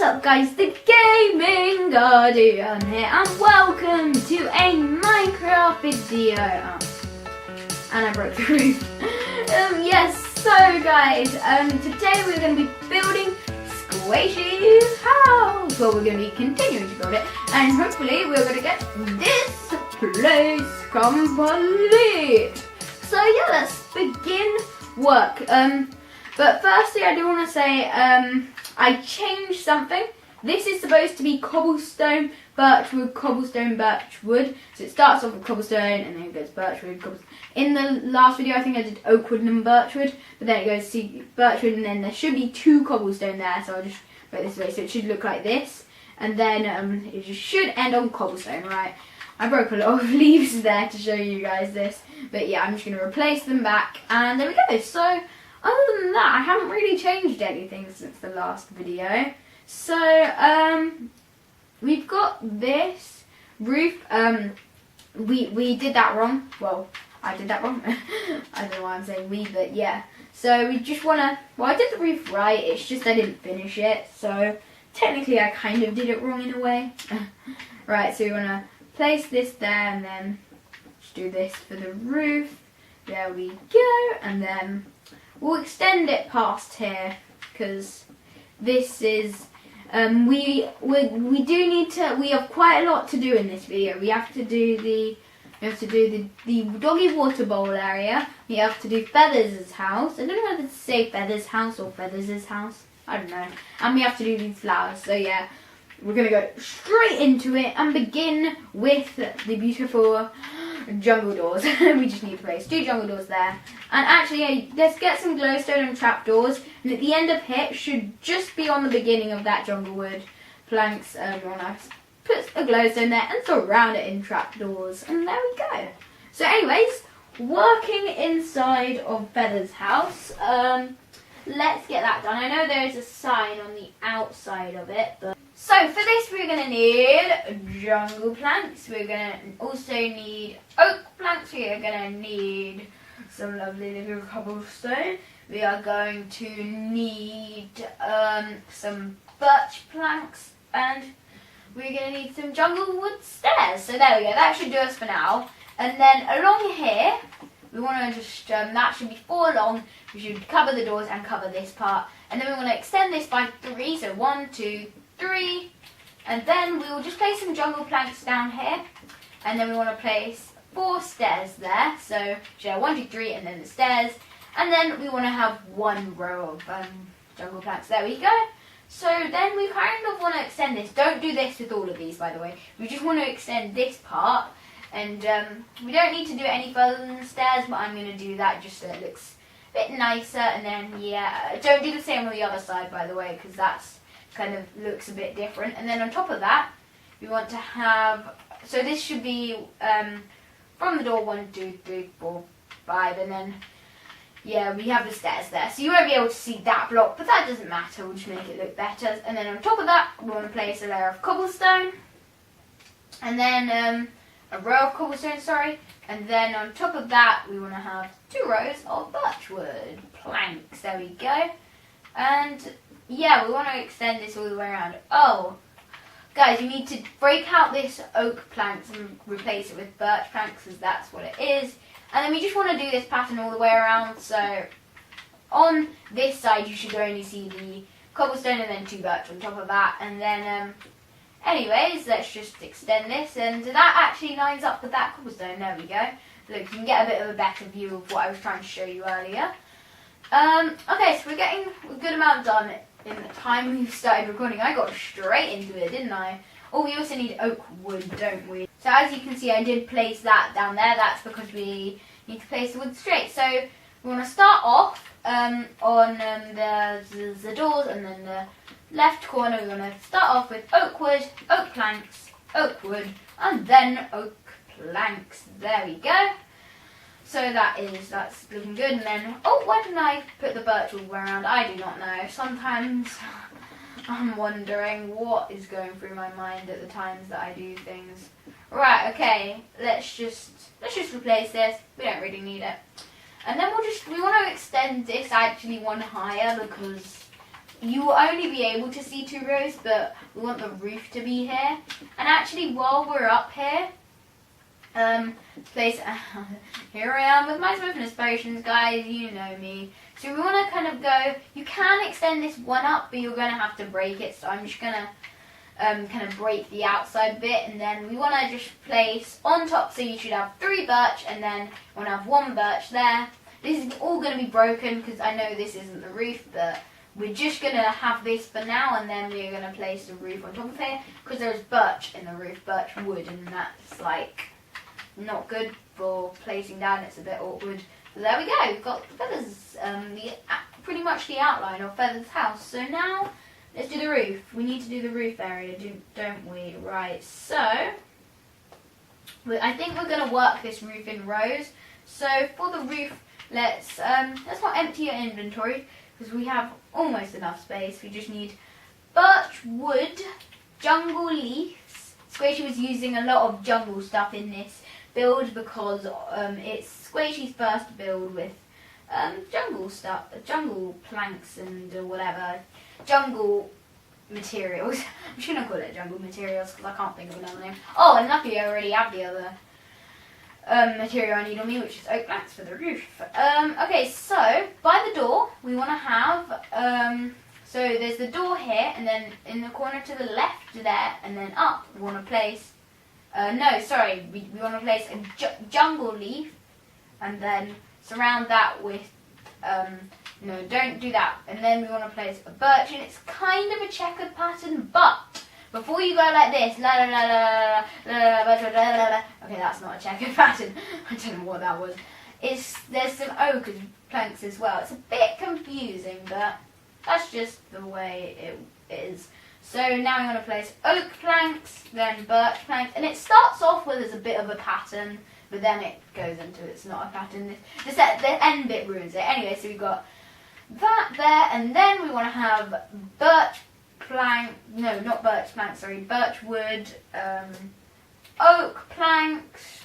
up guys, the Gaming Guardian here and welcome to a Minecraft video. And I broke the roof. Yes, so guys, today we're going to be building Sqaishey's house. Well, we're going to be continuing to build it and hopefully we're going to get this place complete. So yeah, let's begin work. But firstly I do want to say I changed something. This is supposed to be cobblestone, birchwood, cobblestone, birchwood. So it starts off with cobblestone and then it goes birchwood, cobblestone. In the last video I think I did oakwood and birchwood, but then it goes to birchwood and then there should be 2 cobblestone there, so I'll just put it this way, so it should look like this. And then it just should end on cobblestone, right? I broke a lot of leaves there to show you guys this, but yeah, I'm just going to replace them back, and there we go. So other than that, I haven't really changed anything since the last video. So we've got this roof. We did that wrong. Well, I did that wrong. I don't know why I'm saying we, but yeah. So we just wanna. Well, I did the roof right. It's just I didn't finish it. So technically, I kind of did it wrong in a way. Right. So we wanna place this there, and then just do this for the roof. There we go, and then we'll extend it past here because this is we do need to. We have quite a lot to do in this video. We have to do the doggy water bowl area. We have to do Feathers' house. I don't know whether to say Feathers' house or Feathers' house. I don't know. And we have to do these flowers. So yeah, we're gonna go straight into it and begin with the beautiful jungle doors. We just need to place 2 jungle doors there. And actually, yeah, let's get some glowstone and trapdoors. And at the end of it should just be on the beginning of that jungle wood planks. You want to put a glowstone there and surround it in trapdoors. And there we go. So anyways, working inside of Feathers' house. Let's get that done. I know there is a sign on the outside of it, but so for this we're going to need jungle planks, we're going to also need oak planks, we are going to need some lovely little cobblestone, we are going to need some birch planks, and we're going to need some jungle wood stairs. So there we go, that should do us for now. And then along here, we want to just, that should be 4 long, we should cover the doors and cover this part. And then we want to extend this by 3, so 1, 2, 3, and then we will just place some jungle planks down here, and then we want to place 4 stairs there, so 1, 2, 3, and then the stairs, and then we want to have 1 row of jungle planks. There we go. So then we kind of want to extend this. Don't do this with all of these, by the way. We just want to extend this part, and we don't need to do it any further than the stairs, but I'm going to do that just so it looks a bit nicer. And then yeah, don't do the same on the other side, by the way, because that's kind of looks a bit different. And then on top of that, we want to have, so this should be from the door 1, 2, 3, 4, 5, and then yeah, we have the stairs there, so you won't be able to see that block, but that doesn't matter, we'll just make it look better. And then on top of that, we want to place a layer of cobblestone, and then a row of cobblestone, sorry, and then on top of that we want to have 2 rows of birchwood planks. There we go. And yeah, we want to extend this all the way around. Oh, guys, you need to break out this oak planks and replace it with birch planks, because that's what it is. And then we just want to do this pattern all the way around. So on this side you should only see the cobblestone and then 2 birch on top of that. And then anyways, let's just extend this, and that actually lines up with that cobblestone. There we go. Look, you can get a bit of a better view of what I was trying to show you earlier. Okay, so we're getting a good amount done in the time we started recording. I got straight into it, didn't I? Oh, we also need oak wood, don't we? So as you can see, I did place that down there. That's because we need to place the wood straight. So we want to start off on the doors, and then the left corner we want to start off with oak wood, oak planks, oak wood, and then oak planks. There we go. So that's looking good. And then, oh, why didn't I put the birch all around? I do not know. Sometimes I'm wondering what is going through my mind at the times that I do things. Right, okay, let's just replace this. We don't really need it. And then we want to extend this actually 1 higher, because you will only be able to see 2 rows, but we want the roof to be here. And actually, while we're up here, place here I am with my swiftness potions, guys. You know me. So we want to kind of go. You can extend this one up, but you're going to have to break it. So I'm just going to kind of break the outside bit, and then we want to just place on top. So you should have 3 birch, and then you want to have 1 birch there. This is all going to be broken because I know this isn't the roof, but we're just going to have this for now, and then we're going to place the roof on top of here because there's birch in the roof, birch wood, and that's like not good for placing down. It's a bit awkward. So there we go. We've got the feathers, pretty much the outline of Feather's house. So now let's do the roof. We need to do the roof area, don't we? Right. So I think we're going to work this roof in rows. So for the roof, let's not empty your inventory because we have almost enough space. We just need birch wood, jungle leaves. Sqaishey was using a lot of jungle stuff in this build because it's Sqaishey's first build with jungle stuff, jungle planks and whatever, jungle materials. I'm just going to call it jungle materials because I can't think of another name. Oh, and luckily I already have the other material I need on me, which is oak planks for the roof. Okay, so by the door we want to have, so there's the door here, and then in the corner to the left there, and then up we want to place, we want to place a jungle leaf, and then surround that with, no, don't do that, and then we want to place a birch, and it's kind of a checkered pattern, but before you go like this, la la la la la la la la, okay, that's not a checkered pattern. I don't know what that was. There's some oak planks as well. It's a bit confusing, but that's just the way it is. So now we want to place oak planks, then birch planks, and it starts off with as a bit of a pattern, but then it goes into it's not a pattern. The end bit ruins it. Anyway, so we've got that there, and then we want to have birch plank, no, not birch planks, sorry, birch wood, oak planks,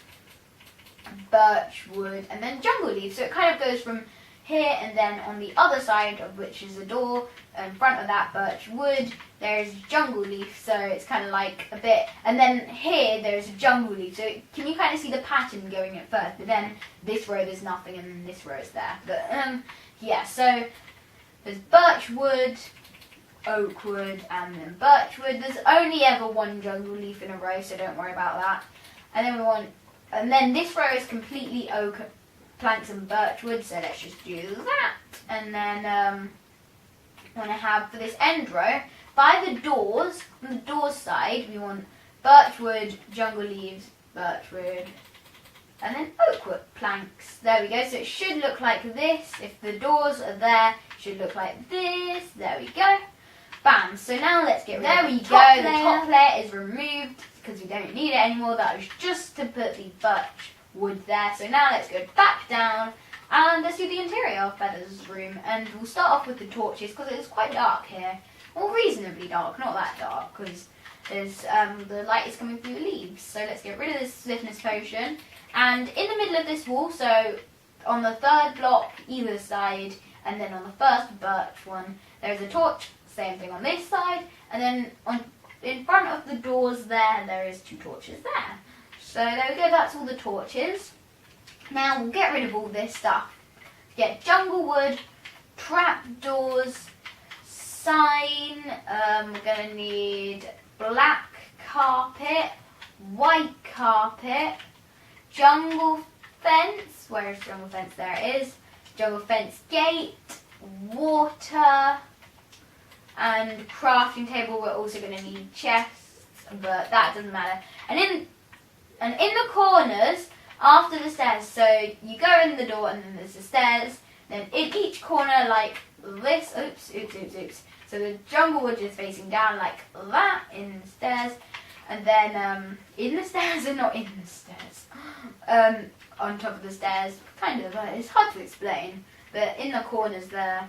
birch wood, and then jungle leaves. So it kind of goes from here, and then on the other side, of which is a door, in front of that birch wood, there's jungle leaf. So it's kind of like a bit, and then here there's a jungle leaf. So can you kind of see the pattern going at first? But then this row there's nothing, and this row is there. But yeah, so there's birch wood, oak wood, and then birch wood. There's only ever 1 jungle leaf in a row, so don't worry about that. And then this row is completely oak planks and birch wood, so let's just do that. And then want to have for this end row, by the doors, on the door side, we want birch wood, jungle leaves, birch wood, and then oak wood planks. There we go. So it should look like this. If the doors are there, it should look like this. There we go. Bam. So now let's get rid of the top layer. The top layer is removed because we don't need it anymore. That was just to put the birch wood there. So now let's go back down and let's do the interior of Feather's room. And we'll start off with the torches because it's quite dark here. Well, reasonably dark, not that dark, because there's the light is coming through the leaves. So let's get rid of this swiftness potion. And in the middle of this wall, so on the 3rd block either side, and then on the 1st birch one, there's a torch. Same thing on this side, and then in front of the doors there is 2 torches there. So there we go, that's all the torches. Now we'll get rid of all this stuff. Get jungle wood, trapdoors, sign, we're going to need black carpet, white carpet, jungle fence, where is jungle fence? There it is, jungle fence gate, water, and crafting table. We're also going to need chests, but that doesn't matter. And in the corners, after the stairs, so you go in the door and then there's the stairs, then in each corner like this, oops. So the jungle wood is facing down like that in the stairs, and then in the stairs and not in the stairs, on top of the stairs, kind of, it's hard to explain, but in the corners there,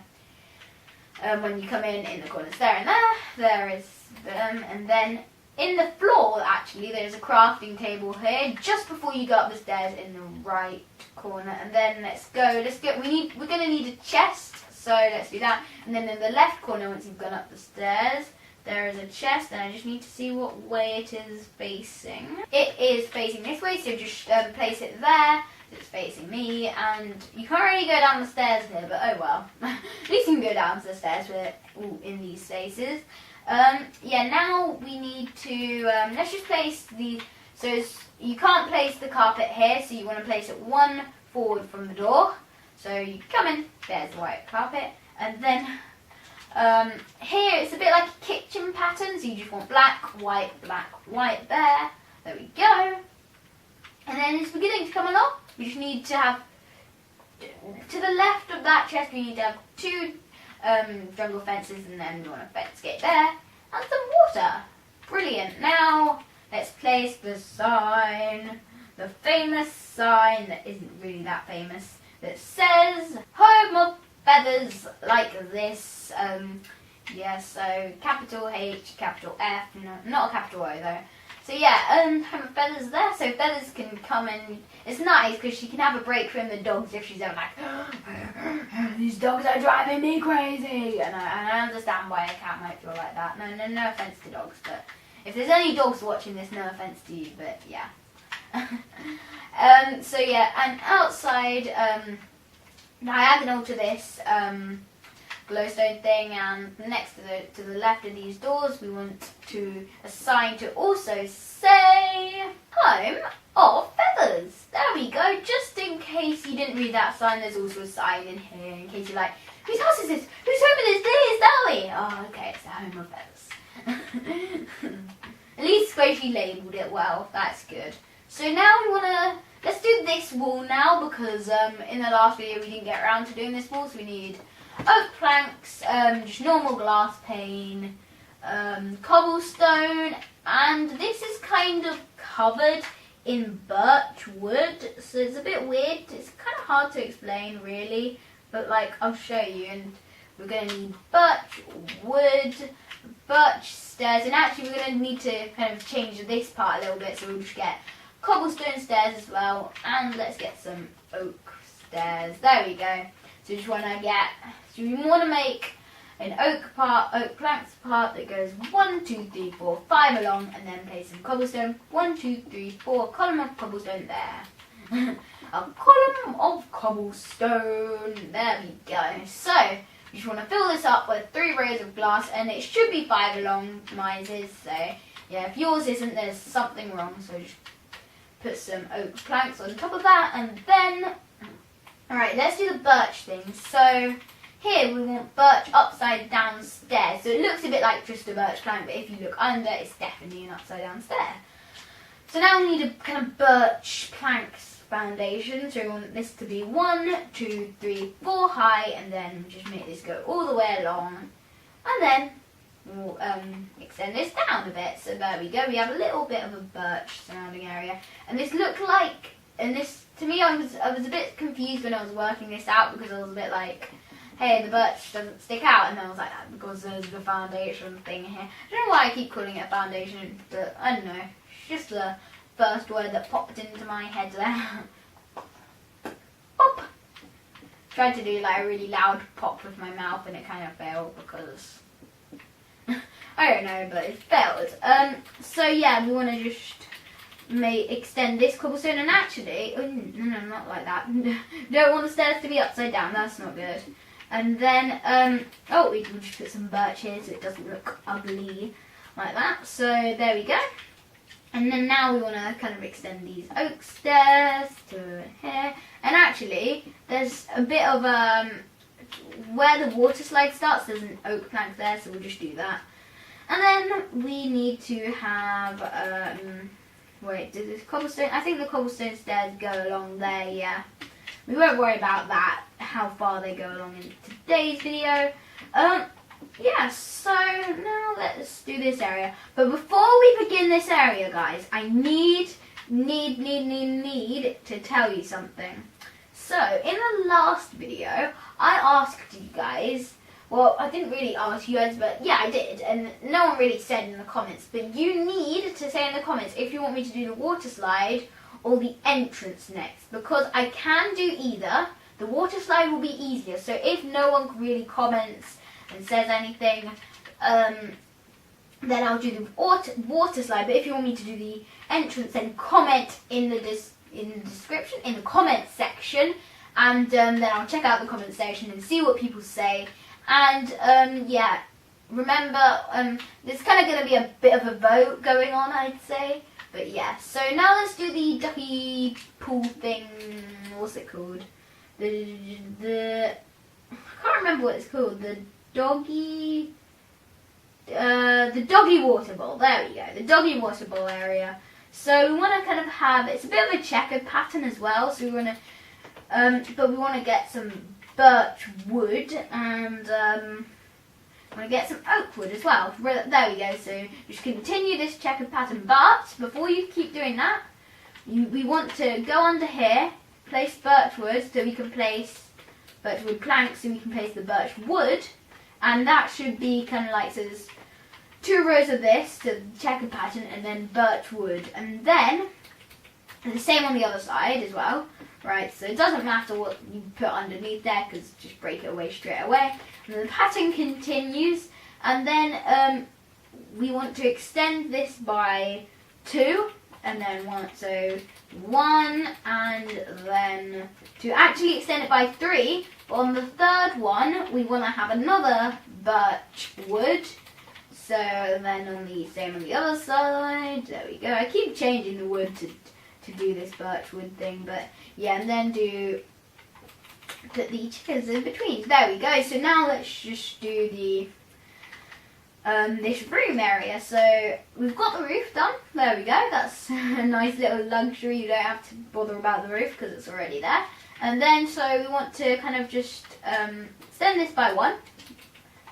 when you come in the corners there and there is them, and then in the floor actually there's a crafting table here just before you go up the stairs in the right corner. And then we're gonna need a chest, So let's do that. And then in the left corner, once you've gone up the stairs, there is a chest, and I just need to see what way it is facing. It is facing this way, so just place it there. It's facing me, and you can't really go down the stairs here, but oh well. At least you can go down the stairs in these spaces. Yeah, now we need to, let's just place so you can't place the carpet here, so you want to place it one forward from the door. So you come in, there's the white carpet, and then here it's a bit like a kitchen pattern, so you just want black, white there. There we go. And then it's beginning to come along. We just need to have, to the left of that chest, we need to have 2 jungle fences, and then we want a fence gate there, and some water. Brilliant. Now, let's place the sign, the famous sign that isn't really that famous, that says, Home of Feathers, like this. Yeah, so capital H, capital F, no, not a capital O though. So yeah, Home of Feathers there, so Feathers can come in. It's nice because she can have a break from the dogs if she's ever like, these dogs are driving me crazy. And I understand why a cat might feel like that. No offense to dogs, but if there's any dogs watching this, no offense to you, but yeah. So yeah, and outside, diagonal to this glowstone thing, and next to the left of these doors, we want to assign to also say Home of Feathers. There we go. Just in case you didn't read that sign, there's also a sign in here in case you're like, whose house is this? Whose home is this? Tell me. Oh, okay, it's the Home of Feathers. At least Sqaishey labelled it well. That's good. So now we let's do this wall now, because in the last video we didn't get around to doing this wall, so we need oak planks, just normal glass pane, cobblestone, and this is kind of covered in birch wood, so it's a bit weird. It's kind of hard to explain really, but like I'll show you. And we're going to need birch wood, birch stairs, and actually we're going to need to kind of change this part a little bit, so we'll just get cobblestone stairs as well, and let's get some oak stairs. There we go. So we want to make an oak planks part that goes 1, 2, 3, 4, 5 along, and then place some cobblestone. 1, 2, 3, 4, column of cobblestone there. A column of cobblestone. There we go. So you just want to fill this up with 3 rows of glass, and it should be 5 along. Mine is, so yeah. If yours isn't, there's something wrong. So just put some oak planks on top of that, and then. Alright, let's do the birch thing. So here we want birch upside down stairs. So it looks a bit like just a birch plank, but if you look under, it's definitely an upside down stair. So now we need a kind of birch planks foundation. So we want this to be 1, 2, 3, 4 high, and then just make this go all the way along. And then we'll extend this down a bit. So there we go. We have a little bit of a birch surrounding area. And this looked like, and this, to me, I was a bit confused when I was working this out, because I was a bit like, hey, the birch doesn't stick out, and then I was like, that because there's the foundation thing here. I don't know why I keep calling it a foundation, but I don't know. It's just the first word that popped into my head there. Pop! Tried to do like a really loud pop with my mouth, and it kind of failed because I don't know, but it failed. So yeah, we want to just extend this cobblestone, and actually, no, not like that. Don't want the stairs to be upside down, that's not good. And then, we can just put some birch here so it doesn't look ugly like that. So there we go. And then now we want to kind of extend these oak stairs to here. And actually, there's a bit of where the water slide starts, there's an oak plank there, so we'll just do that. And then we need to have wait, does this cobblestone? I think the cobblestone stairs go along there, yeah. We won't worry about that, how far they go along in today's video. Yeah, so now let's do this area. But before we begin this area, guys, I need to tell you something. So, in the last video, I asked you guys, well, I didn't really ask you guys, but yeah, I did, and no one really said in the comments, but you need to say in the comments if you want me to do the water slide or the entrance next, because I can do either, the water slide will be easier. So if no one really comments and says anything, then I'll do the water slide. But if you want me to do the entrance, then comment in the description, in the comment section, and then I'll check out the comment section and see what people say. And yeah, remember, there's kind of going to be a bit of a vote going on, I'd say. But yeah, so now let's do the ducky pool thing. What's it called? The I can't remember what it's called. The doggy water bowl. There we go. The doggy water bowl area. So we want to kind of have, it's a bit of a checkered pattern as well. So we want to, but we want to get some birch wood and I'm going to get some oak wood as well. There we go. So just continue this checkered pattern. But before you keep doing that, we want to go under here, place birch wood so we can place birch wood planks so we can place the birch wood. And that should be kind of like, so there's 2 rows of this to the checkered pattern and then birch wood. And then the same on the other side as well. Right, so it doesn't matter what you put underneath there because just break it away straight away. And the pattern continues, and then we want to extend this by 2, and then 1, so 1, and then to actually extend it by 3. But on the 3rd one, we want to have another birch wood. So then on the same on the other side, there we go. I keep changing the wood to do this birch wood thing, but yeah, and then put the chickens in between. There we go. So now let's just do the this room area. So we've got the roof done. There we go. That's a nice little luxury. You don't have to bother about the roof because it's already there. And then so we want to kind of just extend this by 1.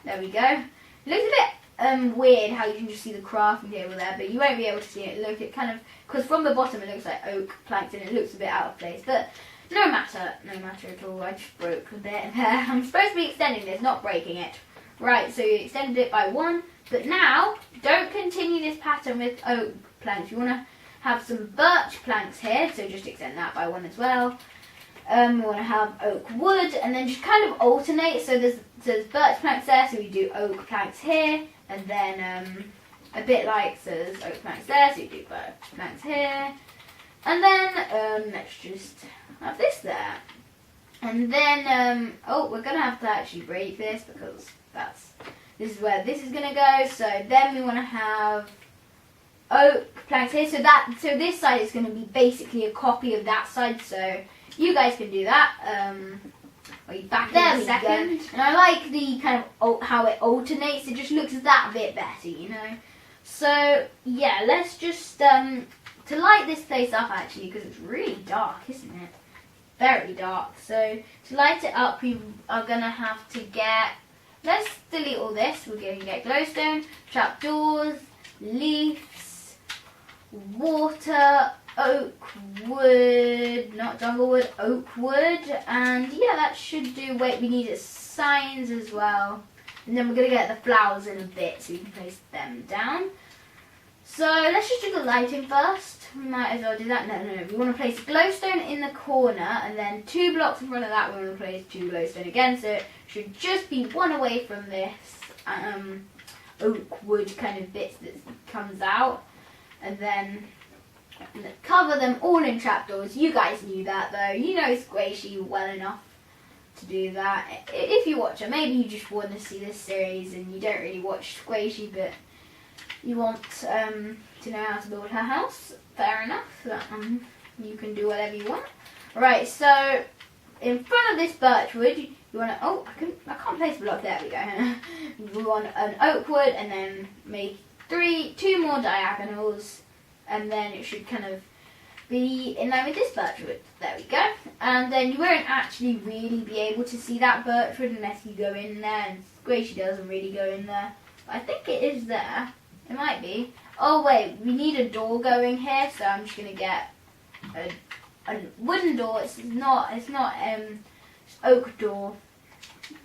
There we go. It looks a bit weird how you can just see the crafting table there, but you won't be able to see it. Look, it kind of, because from the bottom it looks like oak planks and it looks a bit out of place, but no matter at all. I just broke a bit there. I'm supposed to be extending this, not breaking it. Right, so you extended it by 1, but now don't continue this pattern with oak planks. You want to have some birch planks here, so just extend that by 1 as well. We want to have oak wood, and then just kind of alternate. So there's birch planks there, so we do oak planks here, and then a bit like, so there's oak planks there, so you do birch planks here, and then let's just have this there, and then oh, we're gonna have to actually break this because this is where this is gonna go. So then we want to have oak planks here, so this side is going to be basically a copy of that side, so you guys can do that. I'll be back in a second. And I like the kind of how it alternates. It just looks that bit better, you know. So yeah, let's just to light this place up actually, because it's really dark, isn't it? Very dark. So to light it up, we are gonna have to get. Let's delete all this. We're going to get glowstone, trapdoors, leaves, water, oak wood, not jungle wood, oak wood, and yeah, that should do. Wait, we need signs as well, and then we're going to get the flowers in a bit so we can place them down. So let's just do the lighting first. We might as well do that. No. We want to place glowstone in the corner, and then 2 blocks in front of that we want to place 2 glowstone again, so it should just be 1 away from this oak wood kind of bits that comes out, and then cover them all in trapdoors. You guys knew that though. You know Sqaishey well enough to do that. If you watch it, maybe you just want to see this series and you don't really watch Sqaishey, but you want to know how to build her house. Fair enough. You can do whatever you want. Right, so in front of this birch wood, you want to. Oh, I can't place a block. There we go. We want an oak wood, and then make 2 more diagonals, and then it should kind of be in line with this birch wood. There we go. And then you won't actually really be able to see that birch wood unless you go in there, and Sqaishey doesn't really go in there. But I think it is there. It might be. Oh wait, we need a door going here, so I'm just gonna get a wooden door. It's not oak door.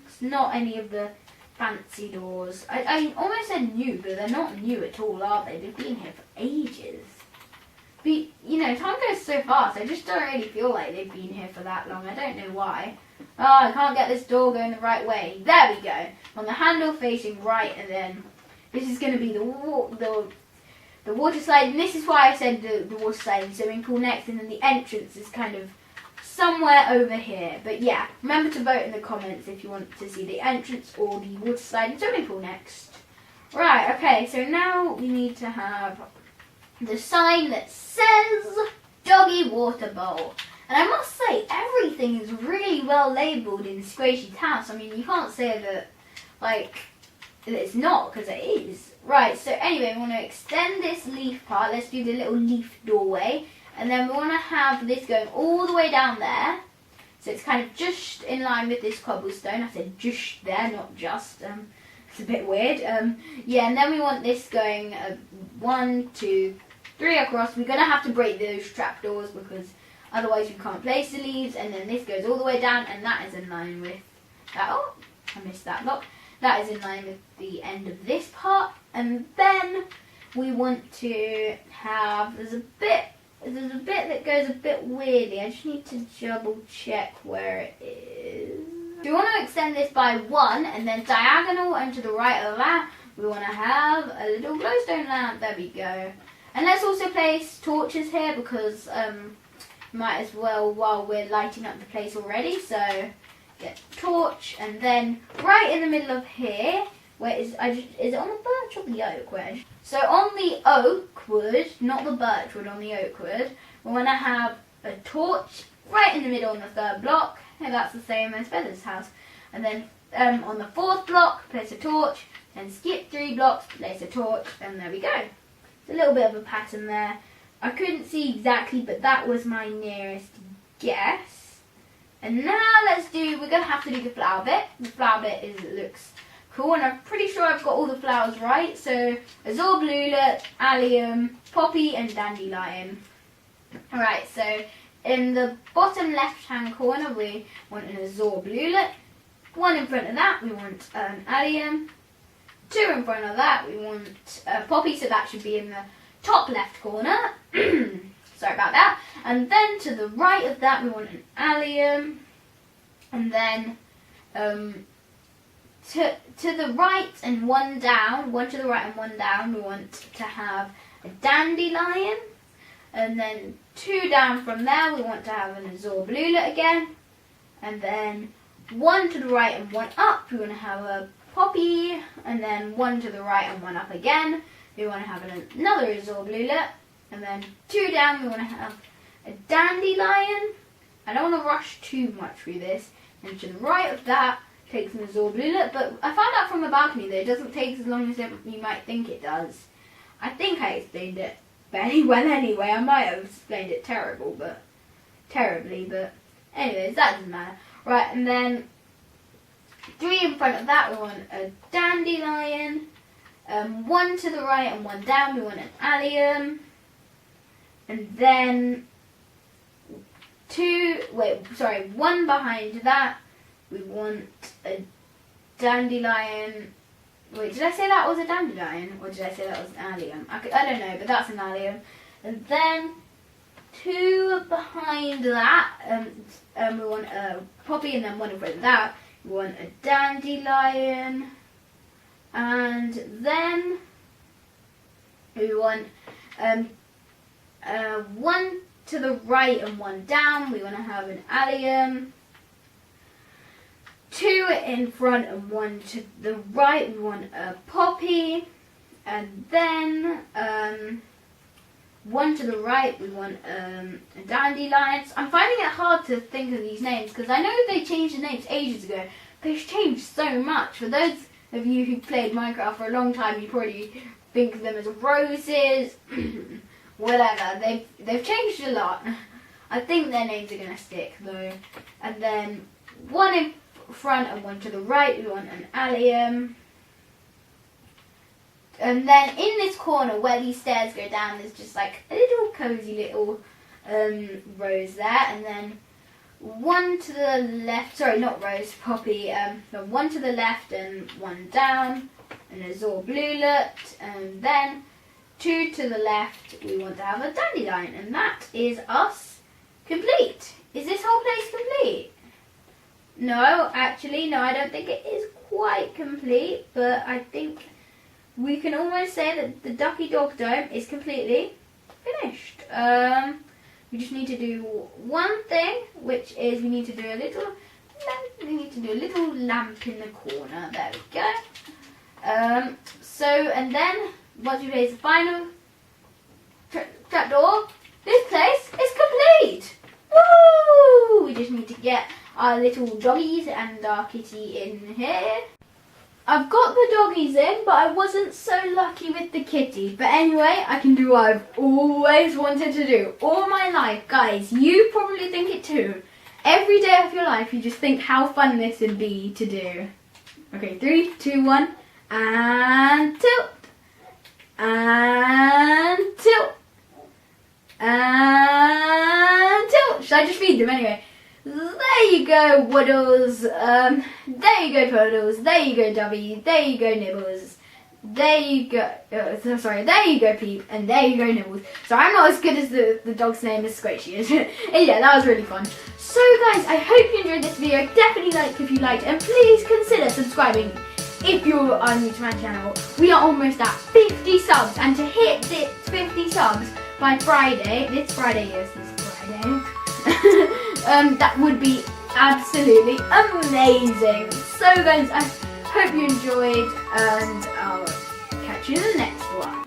It's not any of the fancy doors. I almost said new, but they're not new at all, are they? They've been here for ages. But, you know, time goes so fast. I just don't really feel like they've been here for that long. I don't know why. Oh, I can't get this door going the right way. There we go. On the handle facing right, and then this is going to be the water slide. And this is why I said the water slide and swimming pool next, and then the entrance is kind of somewhere over here. But yeah, remember to vote in the comments if you want to see the entrance or the water slide and swimming pool next. Right, okay, so now we need to have the sign that says Doggy Water Bowl. And I must say, everything is really well labelled in Sqaishey's house. I mean, you can't say that, like, that it's not, because it is. Right, so anyway, we want to extend this leaf part. Let's do the little leaf doorway. And then we want to have this going all the way down there. So it's kind of just in line with this cobblestone. I said just there, not just. It's a bit weird. Yeah, and then we want this going 1, 2, 3 across. We're going to have to break those trapdoors because otherwise we can't place the leaves. And then this goes all the way down, and that is in line with that. Oh, I missed that block. That is in line with the end of this part. And then we want to have, there's a bit that goes a bit weirdly. I just need to double check where it is. We want to extend this by 1, and then diagonal and to the right of that we want to have a little glowstone lamp. There we go. And let's also place torches here because might as well while we're lighting up the place already. So get a torch, and then right in the middle of here, where is it on the birch or the oak wood? So on the oak wood, not the birch wood, on the oak wood, we want to have a torch right in the middle on the 3rd block. And that's the same as Feather's house. And then on the 4th block, place a torch, then skip 3 blocks, place a torch, and there we go. It's a little bit of a pattern there. I couldn't see exactly, but that was my nearest guess. And now we're going to have to do the flower bit. The flower bit looks cool, and I'm pretty sure I've got all the flowers right. So azure bluet, allium, poppy, and dandelion. Alright, so in the bottom left-hand corner, we want an azure bluet. 1 in front of that, we want an allium. 2 in front of that, we want a poppy, so that should be in the top left corner. Sorry about that. And then to the right of that, we want an allium. And then to the right and 1 down, 1 to the right and 1 down, we want to have a dandelion. And then 2 down from there, we want to have an azure bluet again. And then 1 to the right and 1 up, we want to have a poppy. And then 1 to the right and 1 up again, we want to have another azure bluet. And then 2 down, we want to have a dandelion. I don't want to rush too much through this. And to the right of that, takes an azure bluet. But I found out from the balcony that it doesn't take as long as you might think it does. I think I explained it fairly well anyway. I might have explained it terribly, but anyways, that doesn't matter. Right, and then 3 in front of that, we want a dandelion. 1 to the right and 1 down, we want an allium. And then 1 behind that, we want a dandelion. Wait, did I say that was a dandelion? Or did I say that was an allium? I don't know, but that's an allium. And then 2 behind that, we want a poppy, and then 1 in front of that, we want a dandelion. And then we want 1 to the right and 1 down, we want to have an allium. 2 in front and 1 to the right, we want a poppy. And then 1 to the right, we want a dandelion. I'm finding it hard to think of these names because I know they changed the names ages ago. They've changed so much. For those of you who played Minecraft for a long time, you probably think of them as roses, whatever. They've changed a lot. I think their names are going to stick though. And then 1 in front and 1 to the right, we want an allium. And then in this corner where these stairs go down, there's just like a little cozy little rose there. And then 1 to the left, sorry, not rose, poppy. So 1 to the left and 1 down, an azure bluet. And then 2 to the left, we want to have a dandelion. And that is us complete. Is this whole place complete? No, actually, no, I don't think it is quite complete, but I think we can almost say that the Ducky Dog dome is completely finished. We just need to do one thing, which is we need to do a little lamp in the corner. There we go. And then once we place the final trapdoor, this place is complete. Woo! We just need to get our little doggies and our kitty in here. I've got the doggies in, but I wasn't so lucky with the kitty. But anyway, I can do what I've always wanted to do all my life. Guys, you probably think it too. Every day of your life, you just think how fun this would be to do. Okay, 3, 2, 1, and tilt. And tilt. And tilt. Should I just feed them anyway? There you go, Waddles. There you go, Puddles. There you go, Dubby. There you go, Nibbles. There you go. Sorry, there you go, Peep. And there you go, Nibbles. So I'm not as good as the dog's name as Sqaishey is. Yeah, that was really fun. So guys, I hope you enjoyed this video. Definitely like if you liked it, and please consider subscribing if you are new to my channel. We are almost at 50 subs, and to hit this 50 subs by Friday, this Friday, that would be absolutely amazing. So guys, I hope you enjoyed, and I'll catch you in the next one.